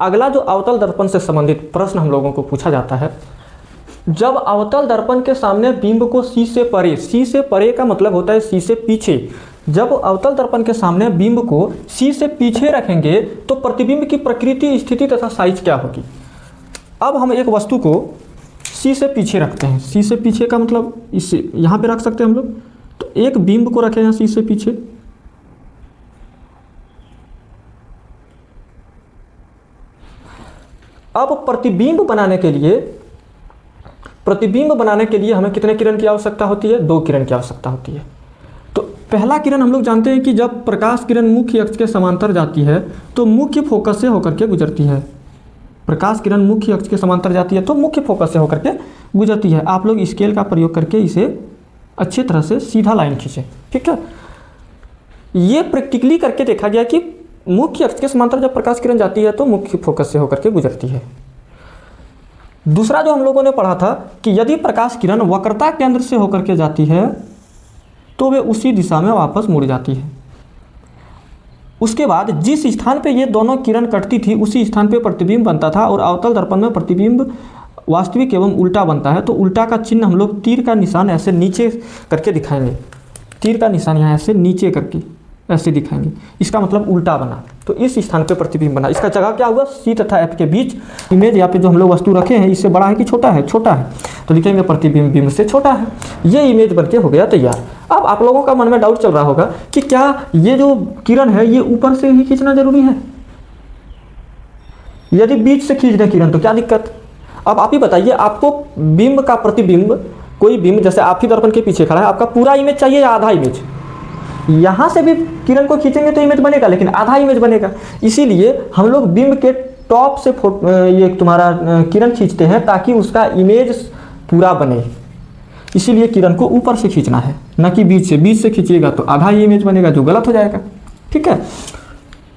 अगला जो अवतल दर्पण से संबंधित प्रश्न हम लोगों को पूछा जाता है, जब अवतल दर्पण के सामने बिंब को सी से परे का मतलब होता है सी से पीछे, जब अवतल दर्पण के सामने बिंब को सी से पीछे रखेंगे तो प्रतिबिंब की प्रकृति, स्थिति तथा साइज क्या होगी। अब हम एक वस्तु को सी से पीछे रखते हैं, सी से पीछे का मतलब इसे यहाँ पे रख सकते हैं हम लोग, तो एक बिंब को रखें यहाँ सी से पीछे, अब प्रतिबिंब बनाने के लिए हमें कितने किरण की आवश्यकता होती है, 2 किरण की आवश्यकता होती है। तो पहला किरण हम लोग जानते हैं कि जब प्रकाश किरण मुख्य अक्ष के समांतर जाती है तो मुख्य फोकस से होकर के गुजरती है। प्रकाश किरण मुख्य अक्ष के समांतर जाती है तो मुख्य फोकस से होकर के गुजरती है। आप लोग स्केल का प्रयोग करके इसे अच्छी तरह से सीधा लाइन खींचें, ठीक है। ये प्रैक्टिकली करके देखा गया कि मुख्य अक्ष के समांतर जब प्रकाश किरण जाती है तो मुख्य फोकस से होकर के गुजरती है। दूसरा जो हम लोगों ने पढ़ा था कि यदि प्रकाश किरण वक्रता केंद्र से होकर के जाती है तो वे उसी दिशा में वापस मुड़ जाती है। उसके बाद जिस स्थान पे ये दोनों किरण कटती थी उसी स्थान पे प्रतिबिंब बनता था, और अवतल दर्पण में प्रतिबिंब वास्तविक एवं उल्टा बनता है। तो उल्टा का चिन्ह हम लोग तीर का निशान ऐसे नीचे करके दिखाएंगे, तीर का निशान यहाँ ऐसे नीचे करके ऐसे दिखाएंगे, इसका मतलब उल्टा बना। तो इस स्थान पे प्रतिबिंब बना, इसका जगह क्या हुआ, सी तथा एफ के बीच। इमेज यहाँ पे जो हम लोग वस्तु रखे हैं इससे बड़ा है कि छोटा है, छोटा है, तो लिखेंगे प्रतिबिंब बिंब से छोटा है। ये इमेज बनके हो गया तैयार। अब आप लोगों का मन में डाउट चल रहा होगा कि क्या ये जो किरण है ये ऊपर से ही खींचना जरूरी है, यदि बीच से खींच दें किरण तो क्या दिक्कत। अब आप ही बताइए, आपको बिंब का प्रतिबिंब, कोई बिंब जैसे आप ही दर्पण के पीछे खड़ा है, आपका पूरा इमेज चाहिए या आधा इमेज। यहाँ से भी किरण को खींचेंगे तो इमेज बनेगा, लेकिन आधा इमेज बनेगा। इसीलिए हम लोग बिंब के टॉप से ये तुम्हारा किरण खींचते हैं ताकि उसका इमेज पूरा बने। इसीलिए किरण को ऊपर से खींचना है, न कि बीच से। बीच से खींचिएगा तो आधा ही इमेज बनेगा, जो गलत हो जाएगा, ठीक है।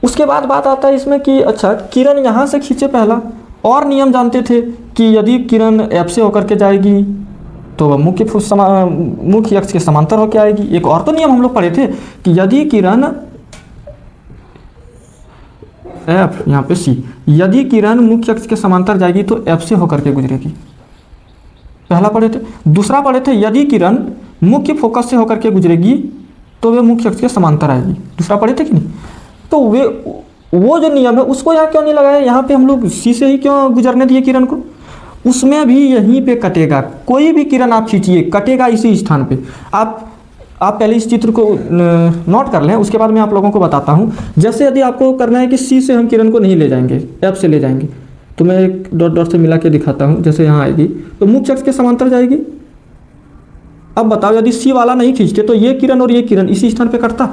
उसके बाद बात आता है इसमें कि अच्छा किरण यहाँ से खींचे पहला, और नियम जानते थे कि यदि किरण एफ से होकर के जाएगी तो वह मुख्य अक्ष के समांतर होकर आएगी। एक और तो नियम हम लोग पढ़े थे कि यदि किरण एफ, यहाँ पे सी, यदि किरण मुख्य अक्ष के समांतर जाएगी तो एफ से होकर के गुजरेगी, पहला पढ़े थे। दूसरा पढ़े थे यदि किरण मुख्य फोकस से होकर के गुजरेगी तो वे मुख्य अक्ष के समांतर आएगी, दूसरा पढ़े थे कि नहीं। तो वो जो नियम है उसको यहाँ क्यों नहीं लगाया, यहाँ पे हम लोग सी से ही क्यों गुजरने दिए किरण को। उसमें भी यहीं पे कटेगा, कोई भी किरण आप खींचिए कटेगा इसी स्थान पे। आप पहले इस चित्र को नोट कर लें, उसके बाद मैं आप लोगों को बताता हूँ। जैसे यदि आपको करना है कि सी से हम किरण को नहीं ले जाएंगे, एफ से ले जाएंगे, तो मैं एक डॉट डॉट से मिला के दिखाता हूँ। जैसे यहाँ आएगी तो मुख्य अक्ष के समांतर जाएगी। अब बताओ यदि सी वाला नहीं खींचते तो ये किरण और ये किरण इसी स्थान पे कटता,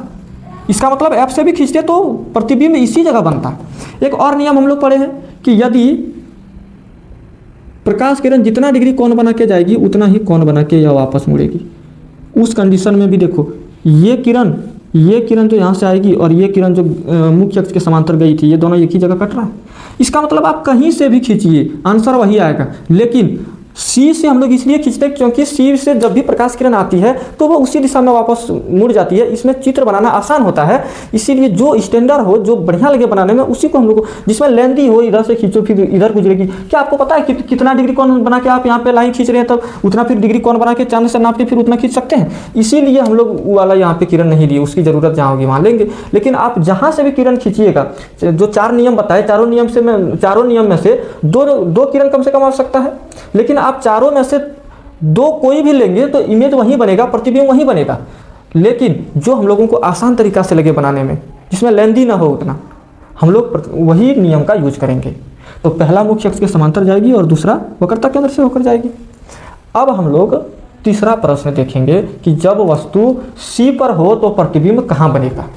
इसका मतलब एफ से भी खींचते तो प्रतिबिंब इसी जगह बनता। एक और नियम हम लोग पढ़े हैं कि यदि प्रकाश किरण जितना डिग्री कोण बना के जाएगी उतना ही कोण बना के यह वापस मुड़ेगी। उस कंडीशन में भी देखो, ये किरण जो यहाँ से आएगी और ये किरण जो मुख्य अक्ष के समांतर गई थी, ये दोनों एक ही जगह कट रहा है। इसका मतलब आप कहीं से भी खींचिए आंसर वही आएगा। लेकिन सी से हम लोग इसलिए खींचते हैं क्योंकि सी से जब भी प्रकाश किरण आती है तो वो उसी दिशा में वापस मुड़ जाती है। इसमें चित्र बनाना आसान होता है, इसीलिए जो स्टैंडर्ड हो, जो बढ़िया लगे बनाने में, उसी को हम लोग, जिसमें लेंदी हो, इधर से खींचो फिर इधर गुजरेगी। क्या आपको पता है कि कितना डिग्री कोण बना के आप यहाँ पे लाइन खींच रहे हैं, तब उतना फिर डिग्री कोण बना के चांद से नाप के फिर उतना खींच सकते हैं। इसीलिए हम लोग वाला यहाँ पे किरण नहीं लिए, उसकी जरूरत जहाँ होगी वहाँ लेंगे। लेकिन आप जहाँ से भी किरण खींचिएगा, जो 4 नियम बताए, चारों नियम में से दो किरण कम से कम आ सकता है। लेकिन आप चारों में से 2 कोई भी लेंगे तो इमेज वही बनेगा, प्रतिबिंब वही बनेगा। लेकिन जो हम लोगों को आसान तरीका से लगे बनाने में, जिसमें लेंदी ना हो उतना, हम लोग वही नियम का यूज करेंगे। तो पहला मुख्य अक्ष के समांतर जाएगी और दूसरा वक्रता केंद्र से होकर जाएगी। अब हम लोग तीसरा प्रश्न देखेंगे कि जब वस्तु सी पर हो तो प्रतिबिंब कहाँ बनेगा।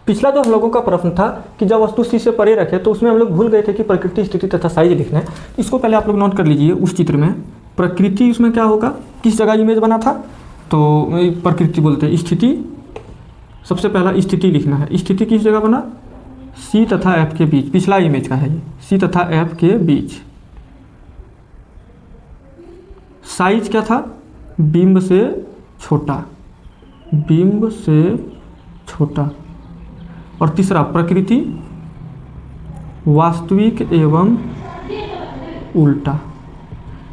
पिछला जो हम लोगों का प्रश्न था कि जब वस्तु सी से परे रखे, तो उसमें हम लोग भूल गए थे कि प्रकृति, स्थिति तथा साइज लिखना है। इसको पहले आप लोग नोट कर लीजिए। उस चित्र में प्रकृति, उसमें क्या होगा, किस जगह इमेज बना था, तो प्रकृति बोलते हैं। स्थिति, सबसे पहला स्थिति लिखना है। स्थिति किस जगह बना, सी तथा एफ के बीच, पिछला इमेज का है ये, सी तथा एफ के बीच। साइज क्या था, बिंब से छोटा, बिंब से छोटा। और तीसरा प्रकृति वास्तविक एवं उल्टा।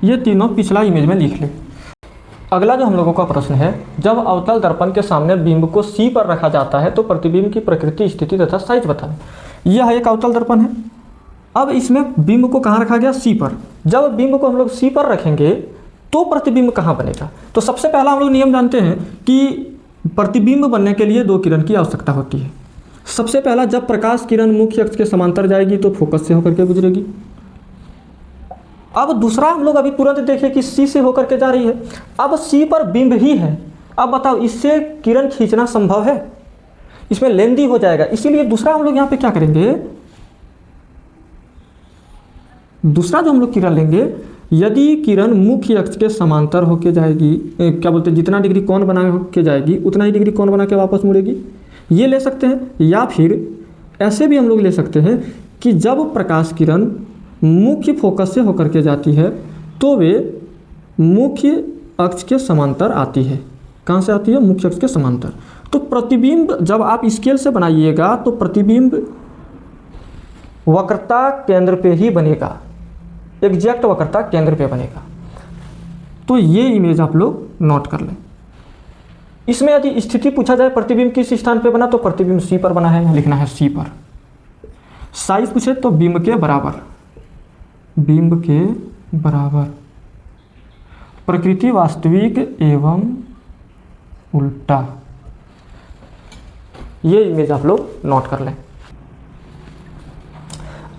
ये तीनों पिछला इमेज में लिख ले। अगला जो हम लोगों का प्रश्न है, जब अवतल दर्पण के सामने बिंब को सी पर रखा जाता है तो प्रतिबिंब की प्रकृति, स्थिति तथा साइज बताएं। यह एक अवतल दर्पण है। अब इसमें बिंब को कहाँ रखा गया? सी पर। जब बिंब को हम लोग सी पर रखेंगे तो प्रतिबिंब कहाँ बनेगा? तो सबसे पहला हम लोग नियम जानते हैं कि प्रतिबिंब बनने के लिए दो किरण की आवश्यकता होती है। सबसे पहला, जब प्रकाश किरण मुख्य अक्ष के समांतर जाएगी तो फोकस से होकर के गुजरेगी। अब दूसरा हम लोग अभी तुरंत देखें कि सी से होकर के जा रही है। अब सी पर बिंब ही है। अब बताओ, इससे किरण खींचना संभव है? इसमें लेंदी हो जाएगा। इसीलिए दूसरा हम लोग यहाँ पे क्या करेंगे, दूसरा जो हम लोग किरण लेंगे, यदि किरण मुख्य अक्ष के समांतर होके जाएगी, क्या बोलते हैं, जितना डिग्री कोण बना के जाएगी उतना ही डिग्री कोण बना के वापस मुड़ेगी, ये ले सकते हैं। या फिर ऐसे भी हम लोग ले सकते हैं कि जब प्रकाश किरण मुख्य फोकस से होकर के जाती है तो वे मुख्य अक्ष के समांतर आती है। कहाँ से आती है? मुख्य अक्ष के समांतर। तो प्रतिबिंब जब आप स्केल से बनाइएगा तो प्रतिबिंब वक्रता केंद्र पे ही बनेगा, एग्जैक्ट वक्रता केंद्र पे बनेगा। तो ये इमेज आप लोग नोट कर लें। इसमें यदि स्थिति पूछा जाए प्रतिबिंब किस स्थान पे बना, तो प्रतिबिंब सी पर बना है, यहाँ लिखना है सी पर। साइज पूछे तो बिंब के बराबर, बिंब के बराबर। प्रकृति वास्तविक एवं उल्टा। ये इमेज आप लोग नोट कर लें।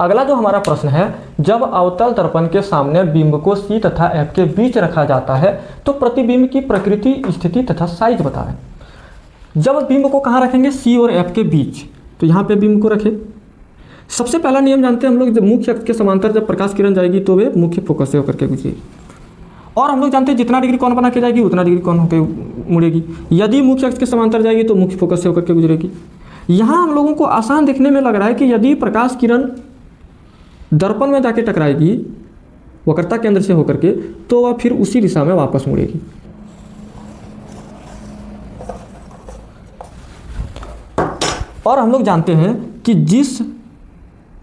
अगला जो हमारा प्रश्न है, जब अवतल दर्पण के सामने बिंब को सी तथा एफ के बीच रखा जाता है तो प्रतिबिंब की प्रकृति, स्थिति तथा साइज बताएं। जब बिंब को कहाँ रखेंगे? सी और एफ के बीच। तो यहाँ पे बिंब को रखें। सबसे पहला नियम जानते हैं हम लोग, जब मुख्य अक्ष के समांतर जब प्रकाश किरण जाएगी तो वे मुख्य फोकस से होकर के गुजरेगी। और हम लोग जानते हैं जितना डिग्री कोण बना के जाएगी उतना डिग्री कोण होकर मुड़ेगी। यदि मुख्य अक्ष के समांतर जाएगी तो मुख्य फोकस से होकर के गुजरेगी। यहाँ हम लोगों को आसान देखने में लग रहा है कि यदि प्रकाश किरण दर्पण में जाके टकराएगी वक्रता केंद्र से होकर के, तो वह फिर उसी दिशा में वापस मुड़ेगी। और हम लोग जानते हैं कि जिस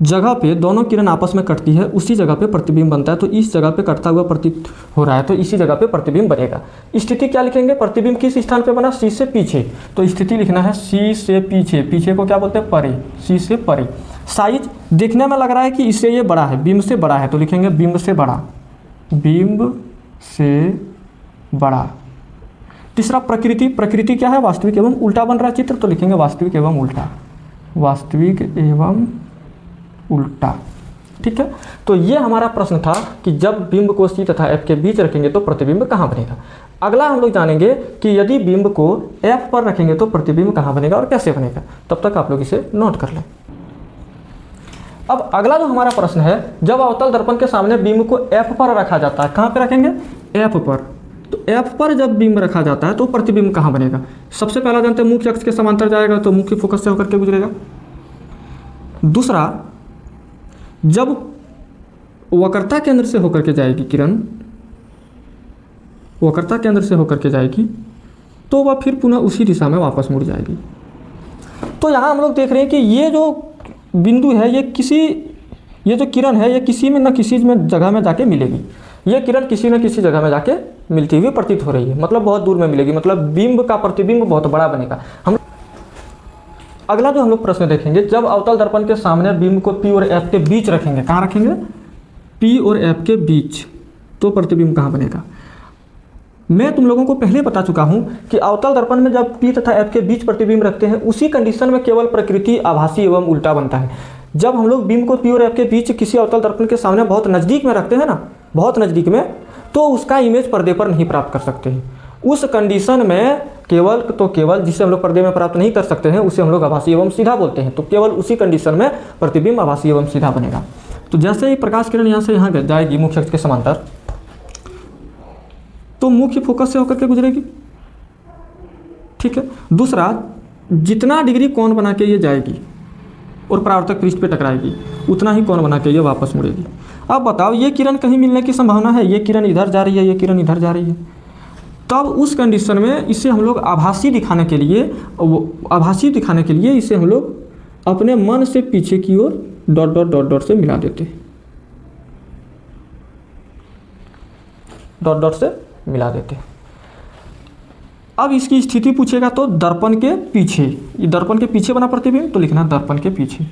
जगह पे दोनों किरण आपस में कटती है उसी जगह पे प्रतिबिंब बनता है। तो इस जगह पे कटता हुआ प्रतीत हो रहा है तो इसी जगह पे प्रतिबिंब बनेगा। स्थिति क्या लिखेंगे? प्रतिबिंब किस स्थान पे बना? सी से पीछे। तो स्थिति लिखना है सी से पीछे। पीछे को क्या बोलते हैं? परे। सी से परे। साइज देखने में लग रहा है कि इससे ये बड़ा है, बिंब से बड़ा है, तो लिखेंगे बिंब से बड़ा, बिंब से बड़ा। तीसरा प्रकृति। प्रकृति क्या है? वास्तविक एवं उल्टा बन रहा है चित्र, तो लिखेंगे वास्तविक एवं उल्टा, वास्तविक एवं उल्टा। ठीक है, तो ये हमारा प्रश्न था कि जब बिंब को सी तथा एफ के बीच रखेंगे तो प्रतिबिंब कहाँ बनेगा। अगला हम लोग जानेंगे कि यदि बिंब को एफ पर रखेंगे तो प्रतिबिंब कहाँ बनेगा और कैसे बनेगा। तब तक आप लोग इसे नोट कर लें। अब अगला जो हमारा प्रश्न है, जब अवतल दर्पण के सामने बिंब को एफ पर रखा जाता है, कहाँ पे रखेंगे? एफ पर। तो एफ पर जब बिंब रखा जाता है तो प्रतिबिंब कहाँ बनेगा? सबसे पहला जानते हैं मुख्य अक्ष के समांतर जाएगा तो मुख्य फोकस से होकर के गुजरेगा। दूसरा, जब वक्रता केंद्र से होकर के जाएगी किरण, वक्रता केंद्र से होकर के जाएगी तो वह फिर पुनः उसी दिशा में वापस मुड़ जाएगी। तो यहाँ हम लोग देख रहे हैं कि ये जो बिंदु है, ये जो किरण है, ये किसी में न किसी में जगह में जाके मिलेगी। ये किरण किसी न किसी जगह में जाके मिलती हुई प्रतीत हो रही है, मतलब बहुत दूर में मिलेगी, मतलब बिंब का प्रतिबिंब बहुत बड़ा बनेगा। हम अगला जो हम लोग प्रश्न देखेंगे, जब अवतल दर्पण के सामने बिंब को पी और एफ के बीच रखेंगे, कहाँ रखेंगे? पी और एफ के बीच, तो प्रतिबिंब कहाँ बनेगा। मैं तुम लोगों को पहले बता चुका हूं कि अवतल दर्पण में जब पी तथा एफ के बीच प्रतिबिंब रखते हैं उसी कंडीशन में केवल प्रकृति आभासी एवं उल्टा बनता है। जब हम लोग बिंब को पी और एफ के बीच किसी अवतल दर्पण के सामने बहुत नज़दीक में रखते हैं ना, बहुत नज़दीक में, तो उसका इमेज पर्दे पर नहीं प्राप्त कर सकते हैं। उस कंडीशन में केवल जिसे हम लोग पर्दे में प्राप्त नहीं कर सकते हैं उसे हम लोग आभासी एवं सीधा बोलते हैं। तो केवल उसी कंडीशन में प्रतिबिंब आभासी एवं सीधा बनेगा। तो जैसे ही प्रकाश किरण यहाँ से यहाँ जाएगी मुख्य अक्ष के समांतर, तो मुख्य फोकस से होकर के गुजरेगी। ठीक है। दूसरा, जितना डिग्री कोण बना के ये जाएगी और परावर्तक पृष्ठ पे टकराएगी उतना ही कोण बना के ये वापस मुड़ेगी। अब बताओ, ये किरण कहीं मिलने की संभावना है? ये किरण इधर जा रही है, ये किरण इधर जा रही है। तब उस कंडीशन में इसे हम लोग आभासी दिखाने के लिए इसे हम लोग अपने मन से पीछे की ओर डॉट डॉट डॉट डॉट से मिला देते, डॉट डॉट से मिला देते। अब इसकी स्थिति पूछेगा तो दर्पण के पीछे, ये दर्पण के पीछे बना प्रतिबिंब तो लिखना दर्पण के पीछे,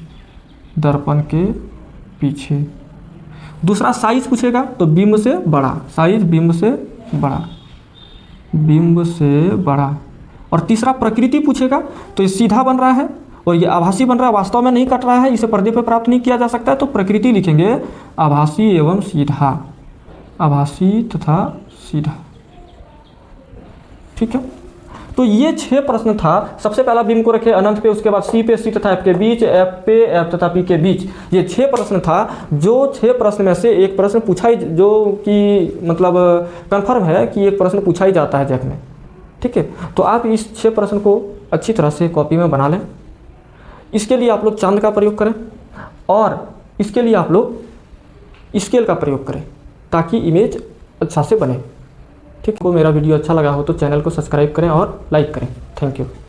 दर्पण के पीछे। दूसरा साइज पूछेगा तो बिंब से बड़ा, साइज बिंब से बड़ा, बिंब से बड़ा। और तीसरा प्रकृति पूछेगा तो ये सीधा बन रहा है और ये आभासी बन रहा है, वास्तव में नहीं कट रहा है, इसे पर्दे पर प्राप्त नहीं किया जा सकता है, तो प्रकृति लिखेंगे आभासी एवं सीधा, आभासी तथा सीधा। ठीक है, तो ये 6 प्रश्न था। सबसे पहला बिंब को रखे अनंत पे, उसके बाद सी पे, सी तथा एफ के बीच, एफ पे एफ तथा पी के बीच। ये 6 प्रश्न था, जो 6 प्रश्न में से एक प्रश्न पूछा ही, जो कि मतलब कंफर्म है कि एक प्रश्न पूछा ही जाता है जैक में। ठीक है, तो आप इस 6 प्रश्न को अच्छी तरह से कॉपी में बना लें। इसके लिए आप लोग चांद का प्रयोग करें और इसके लिए आप लोग स्केल का प्रयोग करें ताकि इमेज अच्छा से बने। ठीक है, को मेरा वीडियो अच्छा लगा हो तो चैनल को सब्सक्राइब करें और लाइक करें। Thank you.